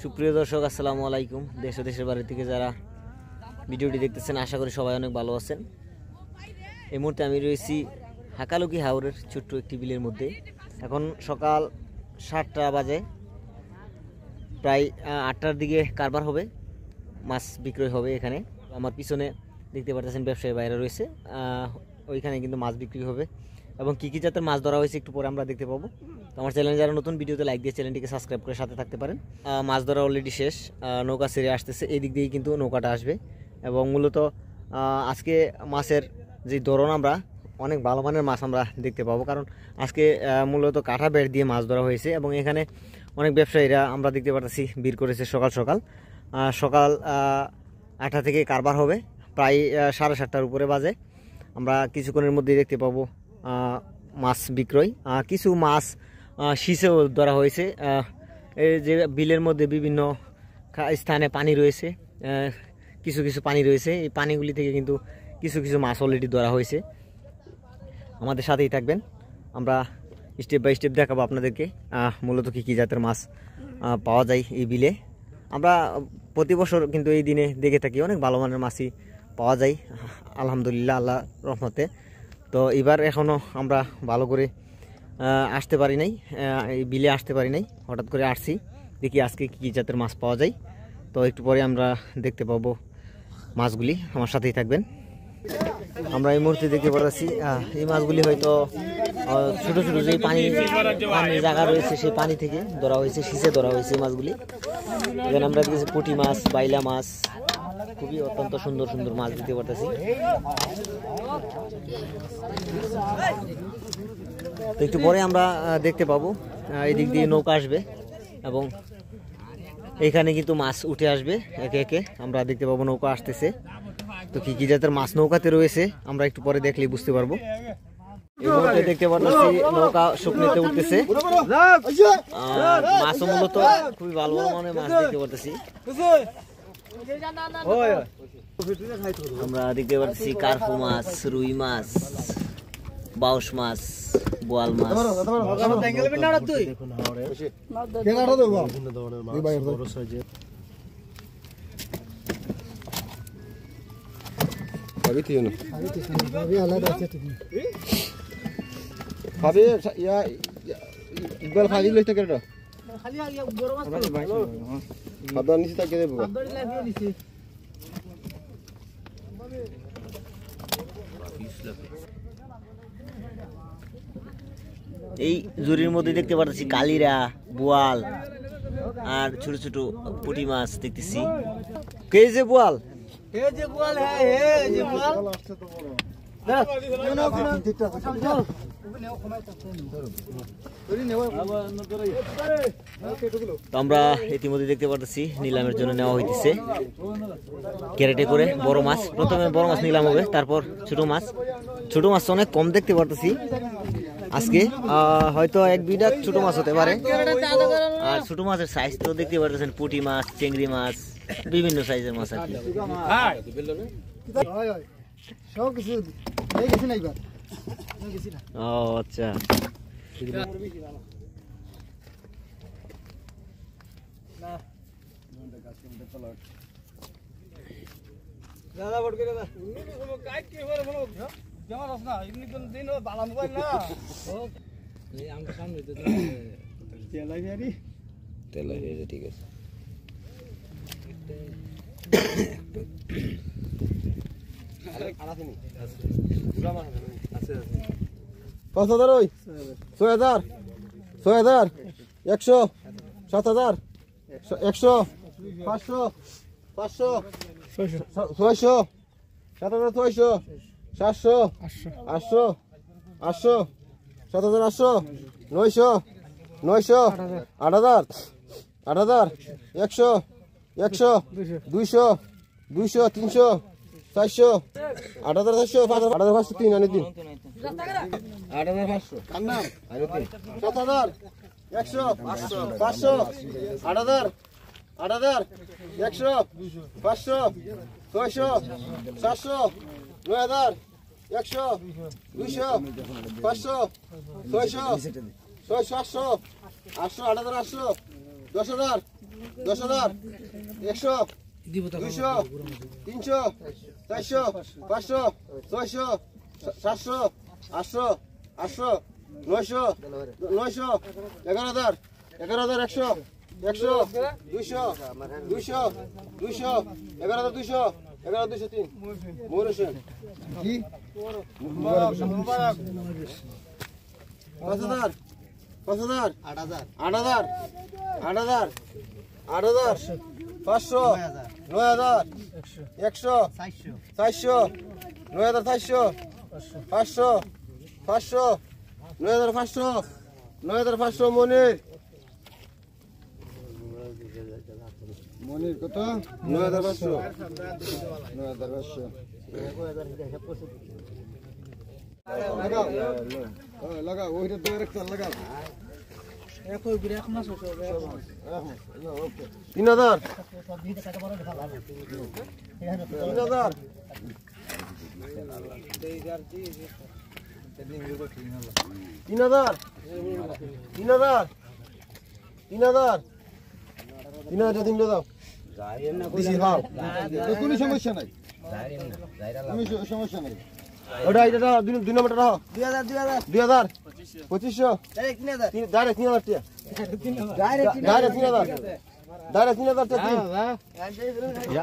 সুপ্রিয় দর্শক আসসালামু আলাইকুম। দেশ ও দেশের বাইরে থেকে যারা ভিডিওটি দেখতেছেন আশা করি সবাই অনেক ভালো আছেন। এই মুহূর্তে আমি রয়েছি হাকালুকি হাওরের ছোট্ট একটি বিলের মধ্যে। এখন সকাল 7টা বাজে, প্রায় 8টার দিকে কারবার হবে, মাছ বিক্রয় হবে এখানে। আমার পিছনে দেখতে পাচ্ছেন ব্যবসায়ী বাইরে রয়েছে, ওইখানে কিন্তু মাছ বিক্রি হবে এবং কী কী জাতের মাছ ধরা হয়েছে একটু পরে আমরা দেখতে পাবো। তো আমার চ্যানেলে যারা নতুন, ভিডিওতে লাইক দিয়ে চ্যানেলটিকে সাবস্ক্রাইব করে সাথে থাকতে পারেন। মাছ ধরা অলরেডি শেষ, নৌকা ছেড়ে আসতেছে, এই দিক দিয়েই কিন্তু নৌকাটা আসবে এবং মূলত আজকে মাছের যে ধরন আমরা অনেক ভালো মানের মাছ আমরা দেখতে পাবো, কারণ আজকে মূলত কাঁটা বেড় দিয়ে মাছ ধরা হয়েছে এবং এখানে অনেক ব্যবসায়ীরা আমরা দেখতে পাচ্ছি ভিড় করেছে। সকাল 8টা থেকে কারবার হবে, প্রায় 7:30টার উপরে বাজে। আমরা কিছুক্ষণের মধ্যেই দেখতে পাবো মাছ বিক্রয়। কিছু মাছ শীষেও ধরা হয়েছে। এই যে বিলের মধ্যে বিভিন্ন স্থানে পানি রয়েছে, কিছু কিছু পানি রয়েছে, এই পানিগুলি থেকে কিন্তু কিছু কিছু মাছ অলরেডি ধরা হয়েছে। আমাদের সাথেই থাকবেন, আমরা স্টেপ বাই স্টেপ দেখাবো আপনাদেরকে মূলত কী কী জাতের মাছ পাওয়া যায় এই বিলে। আমরা প্রতি বছর কিন্তু এই দিনে দেখে থাকি অনেক ভালো মানের মাছই পাওয়া যায় আলহামদুলিল্লাহ, আল্লাহ রহমতে। তো এবার এখনও আমরা ভালো করে আসতে পারি নাই, এই বিলে আসতে পারি নাই, হঠাৎ করে আসছি, দেখি আজকে কী কী জাতের মাছ পাওয়া যায়। তো একটু পরে আমরা দেখতে পাবো মাছগুলি, আমার সাথেই থাকবেন। আমরা এই মুহূর্তে দেখতে পাচ্ছি এই মাছগুলি হয়তো ছোটো ছোটো যে পানির জায়গা রয়েছে সেই পানি থেকে ধরা হয়েছে, শীষে ধরা হয়েছে মাছগুলি। এখানে আমরা দেখেছি পুঁটি মাছ, বাইলা মাছ, খুবই অত্যন্ত সুন্দর সুন্দর মাছ দিতে পারতেছি। তো একটু পরে আমরা দেখতে পাবো এই দিক দিয়ে নৌকা আসবে এবং এইখানে কিন্তু মাছ উঠে আসবে একে একে, আমরা দেখতে পাবো নৌকা আসতেছে। তো কি কি জাতের মাছ নৌকাতে রয়েছে আমরা একটু পরে দেখলেই বুঝতে পারবো। এই মুহূর্তে দেখতে পাচ্ছি নৌকা শুকনোতে উঠতেছে, মাছও মূলত খুবই ভালো ভালো মানের মাছ দেখতে পাচ্ছি। আমরা দেখতে পাচ্ছি কার্পু মাছ, রুই মাছ, বাউস মাছ, বোয়াল মাছ। এই জুরির মধ্যে দেখতে পাচ্ছি কালিরা, বোয়াল আর ছোট ছোট পুঁটি মাছ দেখতেছি। কে যে বোয়াল, আমরা ইতিমধ্যে দেখতে পাচ্ছি নিলামের জন্য নেওয়া হইতেছে ক্যারেটে করে বড় মাছ। প্রথমে বড় মাছ নিলাম হবে, তারপর ছোট মাছ। ছোট মাছ অনেক কম দেখতে পারতেছি আজকে, হয়তো 1-2টা ছোট মাছ হতে পারে। আর ছোট মাছের সাইজ তো দেখতে পারতেছেন, পুঁটি মাছ, চিংড়ি মাছ, বিভিন্ন সাইজের মাছ আর কি। ও আচ্ছা, ঠিক আছে। পাঁচ হাজার, ওই 6,000, 6,000, 100, 7,000, 100, 500, 500, 600, 7,600, 700, 800, 800, 7,800, 900, 900, 8,000, 8,000, 100, 100, 200, 200, 300, 400, 8,400, 8,500, 3 আনি দিন, 8,500, 7,000, 100, 500, 8,000, 8,000, 100, 500, 600, 700, 9,000, 100, 200, 500, 600, 700, 800, 8,000, 800, 10,000, 10,000 100 200 300 400 500 600 700 800 800 900 900 11,000 11,100 100 200 200 200 11,200 11,203 ময়ূর হোসেন কি 5,000 5,000 8,000 8,000 8,000 8,000 500 9,000 100 400 9,400 500 500 9,500 9,500 মনির কত 9,500 9,500 লাগাও লাগাও ওইটা তো একটা লাগাও 3,000 দাও কোনো সমস্যা নাই সমস্যা নাই ওটা এটা দুই নম্বরটা রাখো 2,000 2500 ডাইরেক্ট 3,000 টাকা ডাইরেক্ট 3,000 টাকা